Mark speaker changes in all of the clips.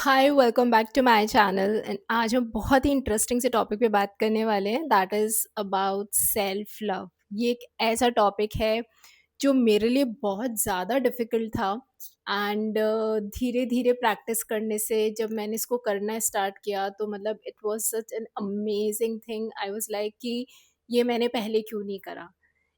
Speaker 1: Hi welcome back to my channel and आज हम बहुत ही इंटरेस्टिंग से टॉपिक पे बात करने वाले हैं that is about self love. ये एक ऐसा टॉपिक है जो मेरे लिए बहुत ज़्यादा डिफ़िकल्ट था एंड धीरे धीरे प्रैक्टिस करने से जब मैंने इसको करना स्टार्ट किया तो मतलब it was such an amazing thing. I was like कि ये मैंने पहले क्यों नहीं करा।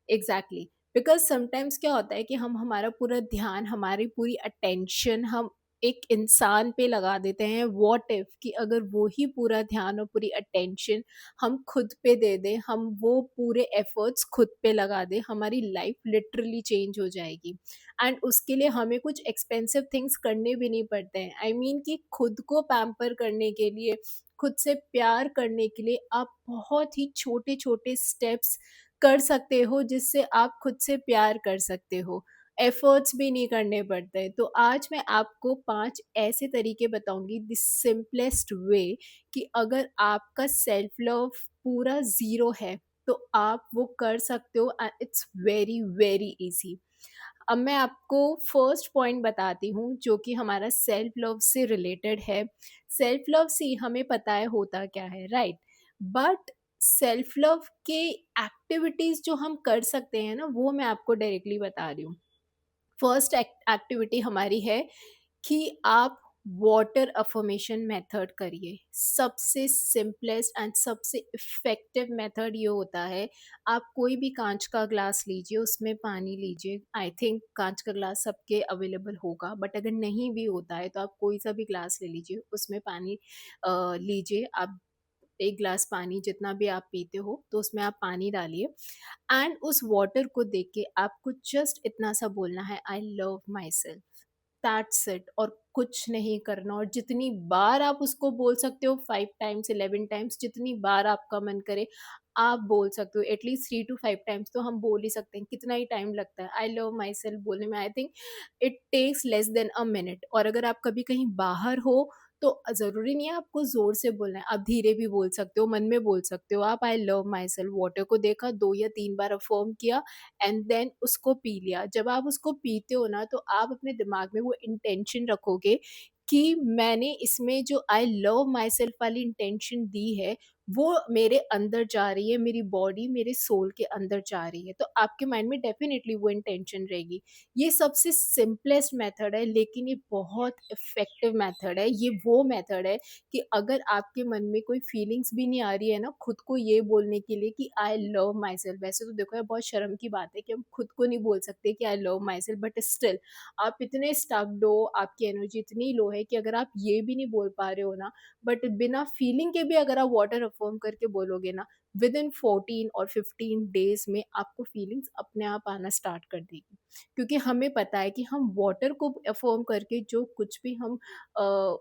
Speaker 1: एग्जैक्टली, बिकॉज समटाइम्स क्या होता है कि हम हमारा पूरा ध्यान, हमारी पूरी अटेंशन हम एक इंसान पे लगा देते हैं। व्हाट इफ कि अगर वो ही पूरा ध्यान और पूरी अटेंशन हम खुद पे दे दें, हम वो पूरे एफर्ट्स खुद पे लगा दें, हमारी लाइफ लिटरली चेंज हो जाएगी। एंड उसके लिए हमें कुछ एक्सपेंसिव थिंग्स करने भी नहीं पड़ते हैं। आई मीन कि खुद को पैम्पर करने के लिए, खुद से प्यार करने के लिए आप बहुत ही छोटे छोटे स्टेप्स कर सकते हो जिससे आप खुद से प्यार कर सकते हो। एफर्ट्स भी नहीं करने पड़ते। तो आज मैं आपको 5 ऐसे तरीके बताऊँगी, द सिंपलेस्ट वे, कि अगर आपका सेल्फ लव पूरा ज़ीरो है, तो आप वो कर सकते हो and it's very, very easy. अब मैं आपको फर्स्ट पॉइंट बताती हूँ जो कि हमारा सेल्फ लव से रिलेटेड है। सेल्फ लव से हमें पता है होता क्या है, राइट? बट सेल्फ लव के एक्टिविटीज़ जो हम कर सकते हैं ना, वो मैं आपको डायरेक्टली बता रही हूँ। फर्स्ट एक्टिविटी हमारी है कि आप वाटर अफर्मेशन मेथड करिए। सबसे सिंपलेस्ट एंड सबसे इफ़ेक्टिव मेथड ये होता है, आप कोई भी कांच का ग्लास लीजिए, उसमें पानी लीजिए। आई थिंक कांच का ग्लास सबके अवेलेबल होगा, बट अगर नहीं भी होता है तो आप कोई सा भी ग्लास ले लीजिए, उसमें पानी लीजिए। आप 1 ग्लास पानी जितना भी आप पीते हो, तो उसमें आप पानी डालिए एंड उस वाटर को देख के आपको जस्ट इतना सा बोलना है, I love my self. That's it, और कुछ नहीं करना। और जितनी बार आप उसको बोल सकते हो, 5 टाइम्स, 11 टाइम्स, जितनी बार आपका मन करे आप बोल सकते हो। एटलीस्ट 3 टू 5 टाइम्स तो हम बोल ही सकते हैं। कितना ही टाइम लगता है आई लव माई सेल्फ बोलने में? I think it takes less than a minute. और अगर आप कभी कहीं बाहर हो तो ज़रूरी नहीं है आपको ज़ोर से बोलना है, आप धीरे भी बोल सकते हो, मन में बोल सकते हो आप, I love my self. Water को देखा, 2 या 3 बार अफ़र्म किया एंड देन उसको पी लिया। जब आप उसको पीते हो ना, तो आप अपने दिमाग में वो इंटेंशन रखोगे कि मैंने इसमें जो आई लव माई सेल्फ वाली इंटेंशन दी है, वो मेरे अंदर जा रही है, मेरी बॉडी, मेरे सोल के अंदर जा रही है। तो आपके माइंड में डेफ़िनिटली वो इंटेंशन रहेगी। ये सबसे सिंपलेस्ट मेथड है, लेकिन ये बहुत इफ़ेक्टिव मेथड है। ये वो मेथड है कि अगर आपके मन में कोई फीलिंग्स भी नहीं आ रही है ना, खुद को ये बोलने के लिए कि आई लव माई सेल्फ। वैसे तो देखो, ये बहुत शर्म की बात है कि हम खुद को नहीं बोल सकते कि I love my self, but still आप इतने स्टक्ड हो, आपकी एनर्जी इतनी लो है कि अगर आप ये भी नहीं बोल पा रहे हो ना, बट बिना फीलिंग के भी अगर आप वाटर अफ़र्म करके बोलोगे ना, विदिन 14 और 15 डेज़ में आपको फीलिंग्स अपने आप आना स्टार्ट कर देगी। क्योंकि हमें पता है कि हम वाटर को अफ़र्म करके जो कुछ भी हम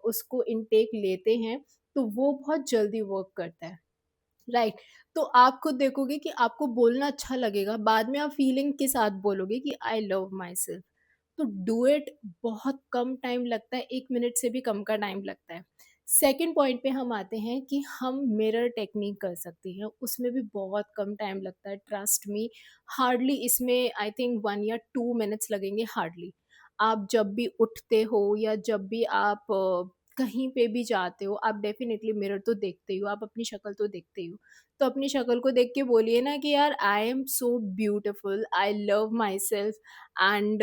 Speaker 1: उसको इनटेक लेते हैं, तो वो बहुत जल्दी वर्क करता है। राइट। तो आप खुद देखोगे कि आपको बोलना अच्छा लगेगा, बाद में आप फीलिंग के साथ बोलोगे कि आई लव माई सेल्फ। तो डू इट। बहुत कम टाइम लगता है, 1 मिनट से भी कम का टाइम लगता है। सेकंड पॉइंट पे हम आते हैं कि हम मिरर टेक्निक कर सकते हैं, उसमें भी बहुत कम टाइम लगता है, ट्रस्ट मी। हार्डली इसमें आई थिंक 1 या 2 मिनट्स लगेंगे, हार्डली। आप जब भी उठते हो या जब भी आप कहीं पे भी जाते हो, आप डेफ़िनेटली मिरर तो देखते ही हो, आप अपनी शक्ल तो देखते ही हो। तो अपनी शक्ल को देख के बोलिए ना कि यार I am so beautiful, I love my self and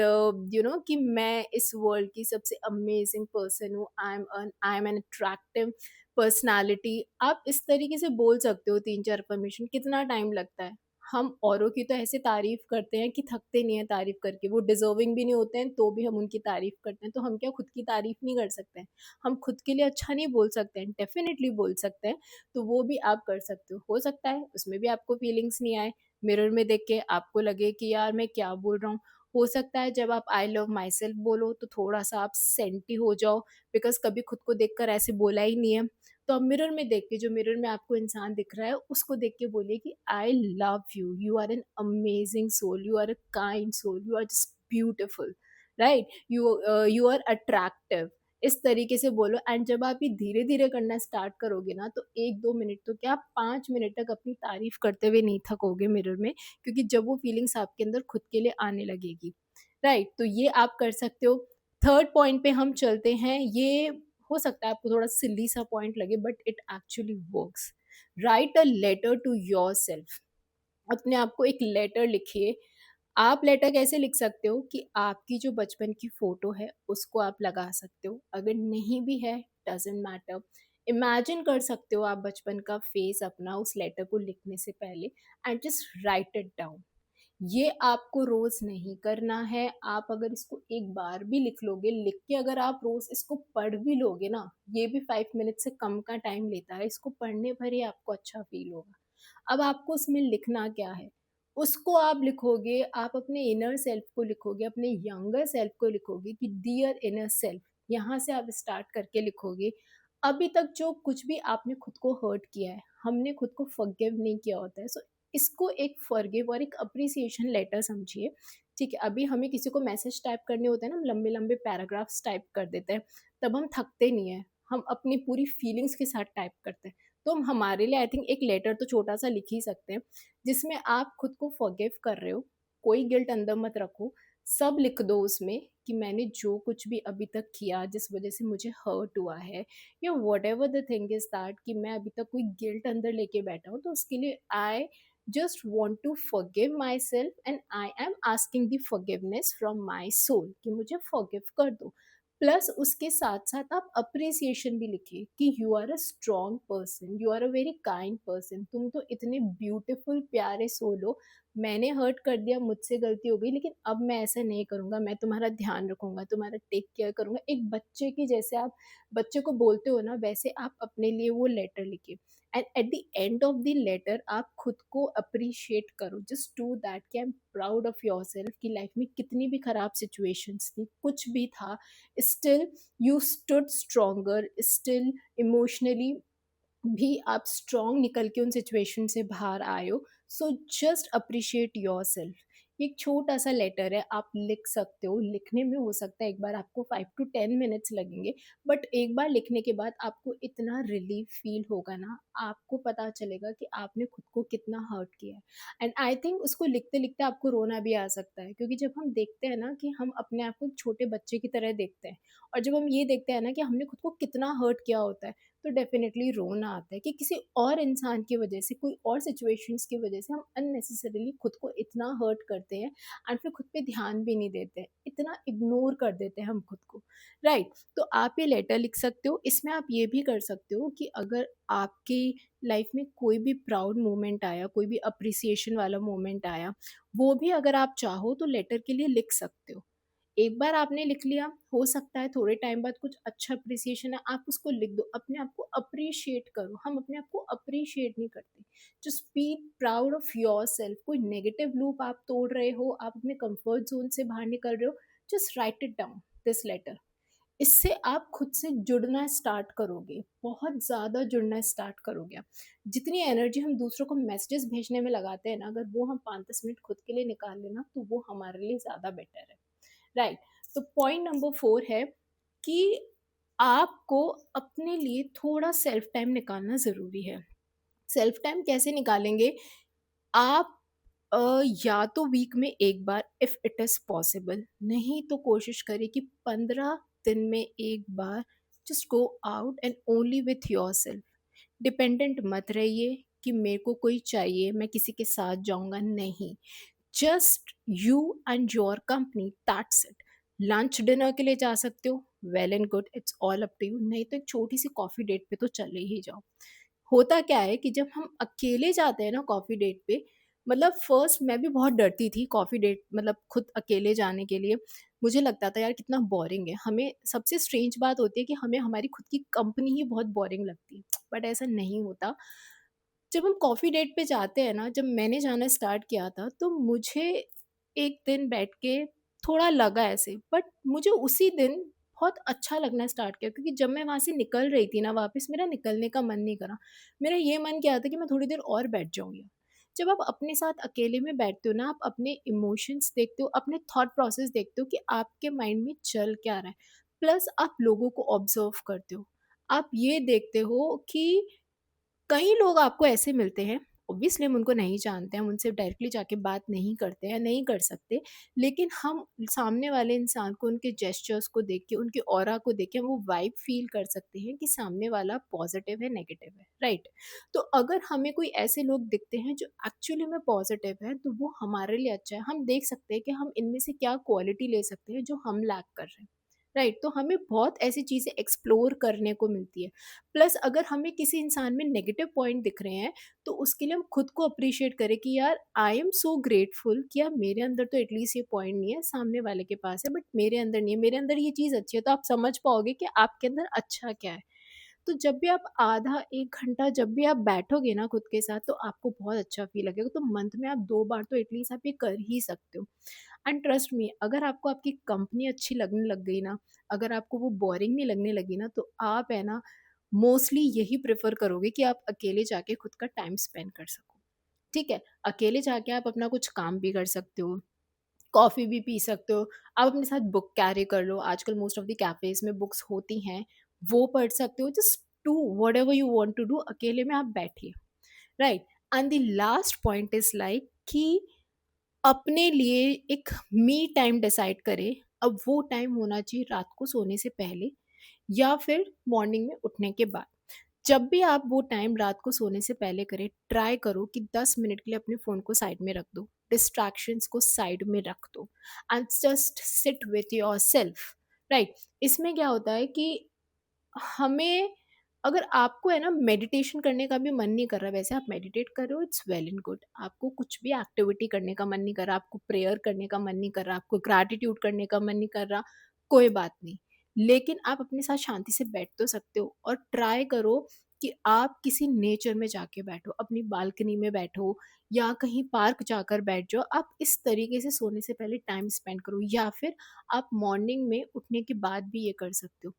Speaker 1: you know कि मैं इस वर्ल्ड की सबसे अमेजिंग पर्सन हूँ। I am an attractive personality. आप इस तरीके से बोल सकते हो 3-4 अफ़र्मेशन। कितना टाइम लगता है? हम औरों की तो ऐसे तारीफ़ करते हैं कि थकते नहीं हैं तारीफ़ करके, वो डिज़र्विंग भी नहीं होते हैं तो भी हम उनकी तारीफ़ करते हैं। तो हम क्या खुद की तारीफ़ नहीं कर सकते हैं? हम खुद के लिए अच्छा नहीं बोल सकते हैं? डेफ़िनिटली बोल सकते हैं। तो वो भी आप कर सकते हो। हो सकता है उसमें भी आपको फीलिंग्स नहीं आए, मिरर में देख के आपको लगे कि यार मैं क्या बोल रहा हूँ। हो सकता है जब आप आई लव माई सेल्फ बोलो तो थोड़ा-सा आप सेंटी हो जाओ, बिकॉज़ कभी खुद को देखकर ऐसे बोला ही नहीं है। तो आप मिरर में देख के, जो मिरर में आपको इंसान दिख रहा है, उसको देख के बोलिए कि I love you, you are an amazing soul, you are a kind soul, you are just beautiful, right? You are attractive. इस तरीके से बोलो एंड जब आप ये धीरे-धीरे करना स्टार्ट करोगे ना, तो 1-2 मिनट तो क्या, 5 मिनट तक अपनी तारीफ़ करते हुए नहीं थकोगे मिरर में, क्योंकि जब वो फीलिंग्स आपके अंदर खुद के लिए आने लगेगी, राइट? तो ये आप कर सकते हो। थर्ड पॉइंट पे हम चलते हैं। ये हो सकता है आपको थोड़ा सिली सा पॉइंट लगे, but it actually works. Write a letter to yourself. अपने आप को एक लेटर लिखिए। आप लेटर कैसे लिख सकते हो कि आपकी जो बचपन की फ़ोटो है, उसको आप लगा सकते हो। अगर नहीं भी है, डज़न्ट मैटर। इमेजिन कर सकते हो आप बचपन का फ़ेस अपना उस लेटर को लिखने से पहले, and just write it down. ये आपको रोज़ नहीं करना है। आप अगर इसको एक बार भी लिख लोगे, लिख के अगर आप रोज़ इसको पढ़ भी लोगे ना, ये भी 5 मिनट से कम का टाइम लेता है। इसको पढ़ने भर ही आपको अच्छा फ़ील होगा। अब आपको उसमें लिखना क्या है? उसको आप लिखोगे, आप अपने इनर सेल्फ को लिखोगे, अपने यंगर सेल्फ को लिखोगे कि डियर इनर सेल्फ, यहाँ से आप स्टार्ट करके लिखोगे। अभी तक जो कुछ भी आपने खुद को हर्ट किया है, हमने खुद को फॉरगिव नहीं किया होता है। सो इसको एक फॉरगिव और एक अप्रिसिएशन लेटर समझिए। ठीक है, अभी हमें किसी को मैसेज टाइप करने होते हैं ना, हम लंबे-लंबे पैराग्राफ्स टाइप कर देते हैं, तब हम थकते नहीं हैं। हम अपनी पूरी फीलिंग्स के साथ टाइप करते हैं। तो हम हमारे लिए आई थिंक एक लेटर तो छोटा-सा लिख ही सकते हैं, जिसमें आप खुद को फॉरगिव कर रहे हो, कोई गिल्ट अंदर मत रखो, सब लिख दो उसमें कि मैंने जो कुछ भी अभी तक किया, जिस वज़ह से मुझे हर्ट हुआ है, या whatever the thing is that, कि मैं अभी तक कोई गिल्ट अंदर लेके बैठा हूँ, तो उसके लिए I just want to forgive myself and I am asking the forgiveness from my soul कि मुझे फॉरगिव कर दो। प्लस उसके साथ-साथ आप अप्रिसिएशन भी लिखिए कि you are a strong person, you are a very kind person, तुम तो इतने ब्यूटीफुल प्यारे सोल हो। मैंने हर्ट कर दिया, मुझसे गलती हो गई, लेकिन अब मैं ऐसा नहीं करूँगा, मैं तुम्हारा ध्यान रखूँगा, तुम्हारा टेक केयर करूँगा। एक बच्चे की जैसे आप बच्चे को बोलते हो ना, वैसे आप अपने लिए वो लेटर लिखिए। And at the end of the letter आप खुद को अप्रिशिएट करो, जस्ट डू दैट कि I am proud of yourself, कि लाइफ में कितनी भी खराब सिचुएशंस थी, कुछ भी था, still you stood stronger, still emotionally भी आप स्ट्रॉन्ग निकल के उन सिचुएशन से बाहर आए हो। So just appreciate yourself. ये एक छोटा-सा लेटर है, आप लिख सकते हो। लिखने में हो सकता है एक बार आपको 5 टू 10 मिनट्स लगेंगे, बट एक बार लिखने के बाद आपको इतना रिलीफ फ़ील होगा ना, आपको पता चलेगा कि आपने खुद को कितना हर्ट किया है। एंड आई थिंक उसको लिखते-लिखते आपको रोना भी आ सकता है, क्योंकि जब हम देखते हैं ना कि हम अपने आप को एक छोटे बच्चे की तरह देखते हैं, और जब हम ये देखते हैं ना कि हमने खुद को कितना हर्ट किया होता है, तो डेफ़िनेटली रोना आता है कि किसी और इंसान की वजह से, कोई और सिचुएशंस की वजह से हम अननेसेसरीली खुद को इतना हर्ट करते हैं, एंड फिर खुद पे ध्यान भी नहीं देते हैं, इतना इग्नोर कर देते हैं हम खुद को, राइट? तो आप ये लेटर लिख सकते हो। इसमें आप ये भी कर सकते हो कि अगर आपकी लाइफ में कोई भी प्राउड मोमेंट आया, कोई भी अप्रिसिएशन वाला मोमेंट आया, वो भी अगर आप चाहो तो लेटर के लिए लिख सकते हो। एक बार आपने लिख लिया, हो सकता है थोड़े टाइम बाद कुछ अच्छा अप्रिसिएशन है, आप उसको लिख दो, अपने आप को अप्रिशिएट करो। हम अपने आप को अप्रिशिएट नहीं करते। Just be proud of yourself. कोई नेगेटिव लूप आप तोड़ रहे हो, आप अपने कंफर्ट ज़ोन से बाहर निकल रहे हो, just write it down, this letter. इससे आप खुद से जुड़ना स्टार्ट करोगे, बहुत ज़्यादा जुड़ना स्टार्ट करोगे आप। जितनी एनर्जी हम दूसरों को मैसेजेस भेजने में लगाते हैं ना, अगर वो हम 5-10 मिनट खुद के लिए निकाल लें ना, तो वो हमारे लिए ज़्यादा बेटर है। राइट। तो पॉइंट नंबर 4 है कि आपको अपने लिए थोड़ा सेल्फ टाइम निकालना ज़रूरी है। सेल्फ टाइम कैसे निकालेंगे? आप या तो वीक में 1 बार, इफ इट इज़ पॉसिबल, नहीं तो कोशिश करें कि 15 दिन में 1 बार just go out and only with yourself. Dependent मत रहिए कि मेरे को कोई चाहिए, मैं किसी के साथ जाऊँगा, नहीं। Just you and your company, that's it. Lunch dinner के लिए जा सकते हो, well and good, it's all up to you. नहीं तो एक छोटी सी कॉफ़ी डेट पे तो चले ही जाओ। होता क्या है कि जब हम अकेले जाते हैं ना कॉफ़ी डेट पे, मतलब फर्स्ट मैं भी बहुत डरती थी कॉफ़ी डेट, मतलब खुद अकेले जाने के लिए। मुझे लगता था यार कितना बोरिंग है। हमें सबसे स्ट्रेंज बात होती है कि हमें हमारी खुद की कंपनी ही बहुत बोरिंग लगती है, बट ऐसा नहीं होता। जब हम कॉफ़ी डेट पे जाते हैं ना, जब मैंने जाना स्टार्ट किया था, तो मुझे एक दिन बैठ के थोड़ा लगा ऐसे, बट मुझे उसी दिन बहुत अच्छा लगना स्टार्ट किया, क्योंकि जब मैं वहाँ से निकल रही थी ना वापस, मेरा निकलने का मन नहीं करा। मेरा ये मन किया था कि मैं थोड़ी देर और बैठ जाऊँ यहाँ। जब आप अपने साथ अकेले में बैठते हो ना, आप अपने इमोशंस देखते हो, अपने थॉट प्रोसेस देखते हो कि आपके माइंड में चल क्या रहा है। प्लस आप लोगों को ऑब्ज़र्व करते हो। आप ये देखते हो कि कई लोग आपको ऐसे मिलते हैं, ऑब्वियसली हम उनको नहीं जानते, हम उनसे डायरेक्टली जाके बात नहीं करते या नहीं कर सकते, लेकिन हम सामने वाले इंसान को उनके जेस्चर्स को देख के, उनके ऑरा को देख के हम वो वाइब फ़ील कर सकते हैं कि सामने वाला पॉज़िटिव है, नेगेटिव है, राइट? तो अगर हमें कोई ऐसे लोग दिखते हैं जो एक्चुअली में पॉज़िटिव हैं, तो वो हमारे लिए अच्छा है। हम देख सकते हैं कि हम इनमें से क्या क्वालिटी ले सकते हैं जो हम लैक कर रहे हैं, राइट? तो हमें बहुत ऐसी चीज़ें एक्सप्लोर करने को मिलती है। प्लस अगर हमें किसी इंसान में नेगेटिव पॉइंट दिख रहे हैं, तो उसके लिए हम खुद को अप्रिशिएट करें कि यार आई एम सो ग्रेटफुल कि यार मेरे अंदर तो एटलीस्ट ये पॉइंट नहीं है, सामने वाले के पास है, बट मेरे अंदर नहीं है, मेरे अंदर ये चीज़ अच्छी है, तो आप समझ पाओगे कि आपके अंदर अच्छा क्या है। तो जब भी आप आधा 1 घंटा जब भी आप बैठोगे ना खुद के साथ, तो आपको बहुत अच्छा फ़ील लगेगा। तो मंथ में आप 2 बार तो एटलीस्ट आप ये कर ही सकते हो। एंड ट्रस्ट मी, अगर आपको आपकी कंपनी अच्छी लगने लग गई ना, अगर आपको वो बोरिंग नहीं लगने लगी ना, तो आप है ना मोस्टली यही प्रेफ़र करोगे कि आप अकेले जाके खुद का टाइम स्पेंड कर सको। ठीक है? अकेले जाके आप अपना कुछ काम भी कर सकते हो, कॉफ़ी भी पी सकते हो, आप अपने साथ बुक कैरी कर लो, आजकल मोस्ट ऑफ द कैफ़ेज़ में बुक्स होती हैं, वो पढ़ सकते हो, just do whatever you want to do, अकेले में आप बैठिए, right? And the last point is like कि अपने लिए एक मी टाइम डिसाइड करें, अब वो टाइम होना चाहिए रात को सोने से पहले या फिर मॉर्निंग में उठने के बाद। जब भी आप वो टाइम रात को सोने से पहले करें, ट्राई करो कि 10 मिनट के लिए अपने फ़ोन को साइड में रख दो, डिस्ट्रैक्शंस को साइड में रख दो and just sit with yourself, right? इसमें क्या होता है कि हमें, अगर आपको है ना मेडिटेशन करने का भी मन नहीं कर रहा, वैसे आप मेडिटेट करो, इट्स वेल एंड गुड। आपको कुछ भी एक्टिविटी करने का मन नहीं कर रहा, आपको प्रेयर करने का मन नहीं कर रहा, आपको ग्रैटिट्यूड करने का मन नहीं कर रहा, कोई बात नहीं। लेकिन आप अपने साथ शांति से बैठ तो सकते हो, और ट्राई करो कि आप किसी नेचर में जाके बैठो, अपनी बालकनी में बैठो या कहीं पार्क जाकर बैठ जाओ। आप इस तरीके से सोने से पहले टाइम स्पेंड करो, या फिर आप मॉर्निंग में उठने के बाद भी ये कर सकते हो।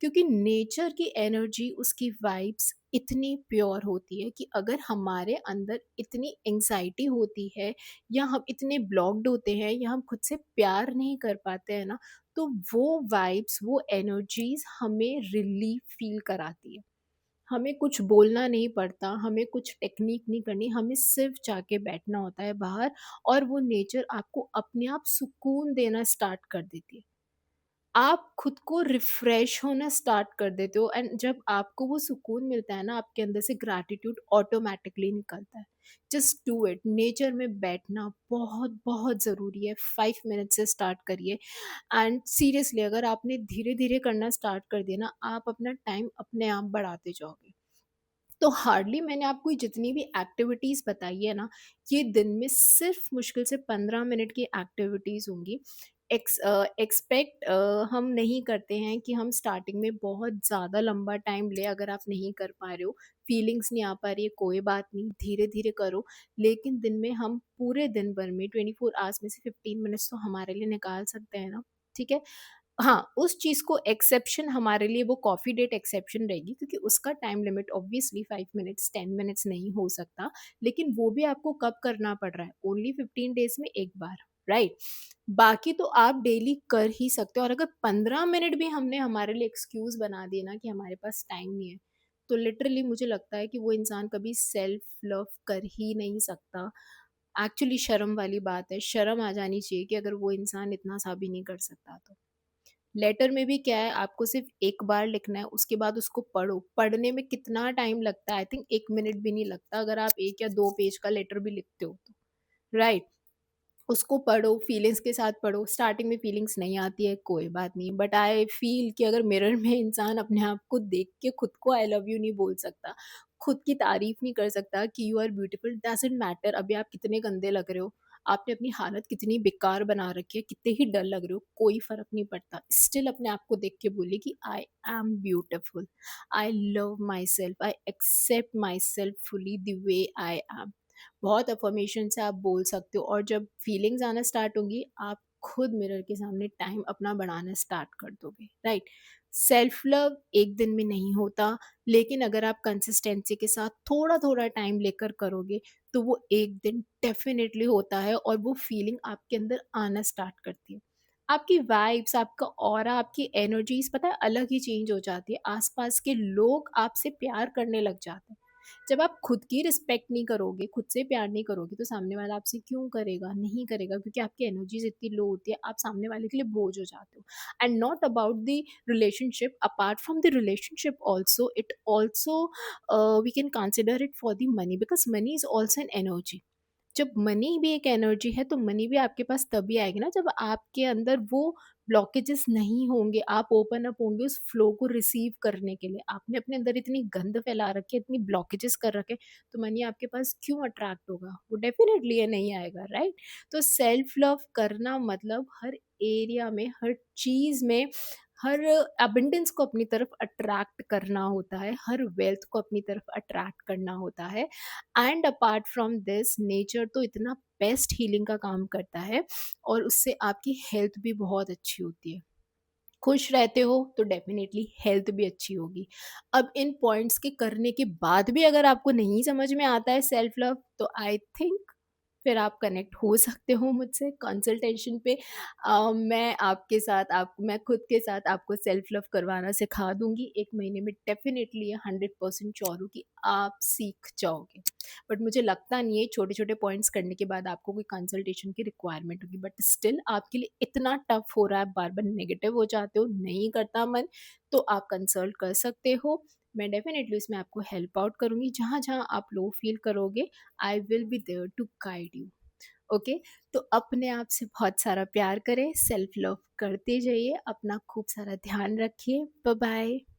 Speaker 1: क्योंकि नेचर की एनर्जी, उसकी वाइब्स इतनी प्योर होती है कि अगर हमारे अंदर इतनी एंग्जाइटी होती है या हम इतने ब्लॉक्ड होते हैं या हम खुद से प्यार नहीं कर पाते हैं ना, तो वो वाइब्स, वो एनर्जीज हमें रिलीफ फील कराती है। हमें कुछ बोलना नहीं पड़ता, हमें कुछ टेक्निक नहीं करनी, हमें सिर्फ जाके बैठना होता है बाहर, और वो नेचर आपको अपने आप सुकून देना स्टार्ट कर देती है। आप खुद को रिफ्रेश होना स्टार्ट कर देते हो, एंड जब आपको वो सुकून मिलता है ना, आपके अंदर से ग्रैटिट्यूड ऑटोमेटिकली निकलता है। Just do it. नेचर में बैठना बहुत बहुत ज़रूरी है। 5 मिनट से स्टार्ट करिए, एंड सीरियसली अगर आपने धीरे धीरे करना स्टार्ट कर दिया ना, आप अपना टाइम अपने आप बढ़ाते जाओगे। तो हार्डली मैंने आपको ये जितनी भी एक्टिविटीज़ बताई है ना, ये दिन में सिर्फ मुश्किल से 15 मिनट की एक्टिविटीज़ होंगी। एक्सपेक्ट हम नहीं करते हैं कि हम स्टार्टिंग में बहुत ज़्यादा लंबा टाइम लें। अगर आप नहीं कर पा रहे हो, फीलिंग्स नहीं आ पा रही है, कोई बात नहीं, धीरे-धीरे करो। लेकिन दिन में हम पूरे दिन भर में 24 आवर्स में से 15 मिनट्स तो हमारे लिए निकाल सकते हैं ना, ठीक है? हाँ, उस चीज़ को एक्सेप्शन हमारे लिए वो कॉफ़ी डेट एक्सेप्शन रहेगी, क्योंकि उसका time limit obviously 5 minutes, 10 minutes नहीं हो सकता। लेकिन वो भी आपको कब करना पड़ रहा है? ओनली 15 डेज़ में 1 बार, राइट? बाकी तो आप डेली कर ही सकते हो, और अगर 15 मिनट भी हमने हमारे लिए एक्सक्यूज़ बना दिए ना कि हमारे पास टाइम नहीं है, तो लिटरली मुझे लगता है कि वो इंसान कभी सेल्फ लव कर ही नहीं सकता। एक्चुअली शर्म वाली बात है, शर्म आ जानी चाहिए कि अगर वो इंसान इतना सा भी नहीं कर सकता तो। लेटर में भी क्या है, आपको सिर्फ़ एक बार लिखना है, उसके बाद उसको पढ़ो। पढ़ने में कितना टाइम लगता है? आई थिंक 1 मिनट भी नहीं लगता, अगर आप 1 या 2 पेज का लेटर भी लिखते हो तो, राइट? उसको पढ़ो, फीलिंग्स के साथ पढ़ो। स्टार्टिंग में फीलिंग्स नहीं आती है, कोई बात नहीं, बट आई फ़ील कि अगर मिरर में इंसान अपने आप को देख के खुद को आई लव यू नहीं बोल सकता, खुद की तारीफ़ नहीं कर सकता कि you are beautiful, doesn't matter अभी आप कितने गंदे लग रहे हो, आपने अपनी हालत कितनी बेकार बना रखी है, कितने ही डल लग रहे हो, कोई फ़र्क नहीं पड़ता। स्टिल अपने आप को देख के बोलिए कि I am beautiful, I love myself, I accept myself fully the way I am. बहुत अफ़र्मेशन से आप बोल सकते हो, और जब फीलिंग्स आना स्टार्ट होंगी, आप खुद मिरर के सामने टाइम अपना बढ़ाना स्टार्ट कर दोगे, राइट? सेल्फ लव एक दिन में नहीं होता, लेकिन अगर आप कंसिस्टेंसी के साथ थोड़ा-थोड़ा टाइम लेकर करोगे, तो वो एक दिन डेफ़िनेटली होता है, और वो फीलिंग आपके अंदर आना स्टार्ट करती है। आपकी वाइब्स, आपका ऑरा, आपकी एनर्जीज़ पता है अलग ही चेंज हो जाती है। आस-पास के लोग आपसे प्यार करने लग जाते हैं। जब आप खुद की रिस्पेक्ट नहीं करोगे, खुद से प्यार नहीं करोगे, तो सामने वाला आपसे क्यों करेगा? नहीं करेगा, क्योंकि आपकी एनर्जीज़ इतनी लो होती है, आप सामने वाले के लिए बोझ हो जाते हो। And not about the relationship, apart from the relationship also, it also we can consider it for the money, because money is also an energy. जब मनी भी एक एनर्जी है, तो मनी भी आपके पास तभी आएगी ना जब आपके अंदर वो ब्लॉकेजेस नहीं होंगे, आप ओपन अप होंगे उस फ्लो को रिसीव करने के लिए। आपने अपने अंदर इतनी गंद फैला रखी है, इतनी ब्लॉकेजेस कर रखे, तो मनी आपके पास क्यों अट्रैक्ट होगा? वो डेफिनेटली ये नहीं आएगा, राइट? तो सेल्फ लव करना मतलब हर एरिया में, हर चीज़ में, हर अबंडेंस को अपनी तरफ अट्रैक्ट करना होता है, हर वेल्थ को अपनी तरफ अट्रैक्ट करना होता है। And apart from this, nature तो इतना बेस्ट हीलिंग का काम करता है, और उससे आपकी हेल्थ भी बहुत अच्छी होती है। खुश रहते हो तो डेफिनेटली हेल्थ भी अच्छी होगी। अब इन पॉइंट्स के करने के बाद भी अगर आपको नहीं समझ में आता है सेल्फ लव, तो आई थिंक फिर आप कनेक्ट हो सकते हो मुझसे कंसल्टेशन पे। मैं आपके साथ, आप मैं खुद के साथ आपको सेल्फ लव करवाना सिखा दूँगी। 1 महीने में डेफ़िनिटली ये 100% श्योर हूँ कि आप सीख जाओगे। बट मुझे लगता नहीं है छोटे-छोटे पॉइंट्स करने के बाद आपको कोई कंसल्टेशन की रिक्वायरमेंट होगी। बट स्टिल आपके लिए इतना टफ हो रहा है, बार-बार नेगेटिव हो जाते हो, नहीं करता मन, तो आप कंसल्ट कर सकते हो। मैं डेफ़िनिटली उसमें आपको हेल्प आउट करूँगी। जहाँ-जहाँ आप लो फ़ील करोगे, I will be there to guide you. Okay? तो अपने आप से बहुत सारा प्यार करें, सेल्फ लव करते जाइए, अपना खूब सारा ध्यान रखिए। Bye bye.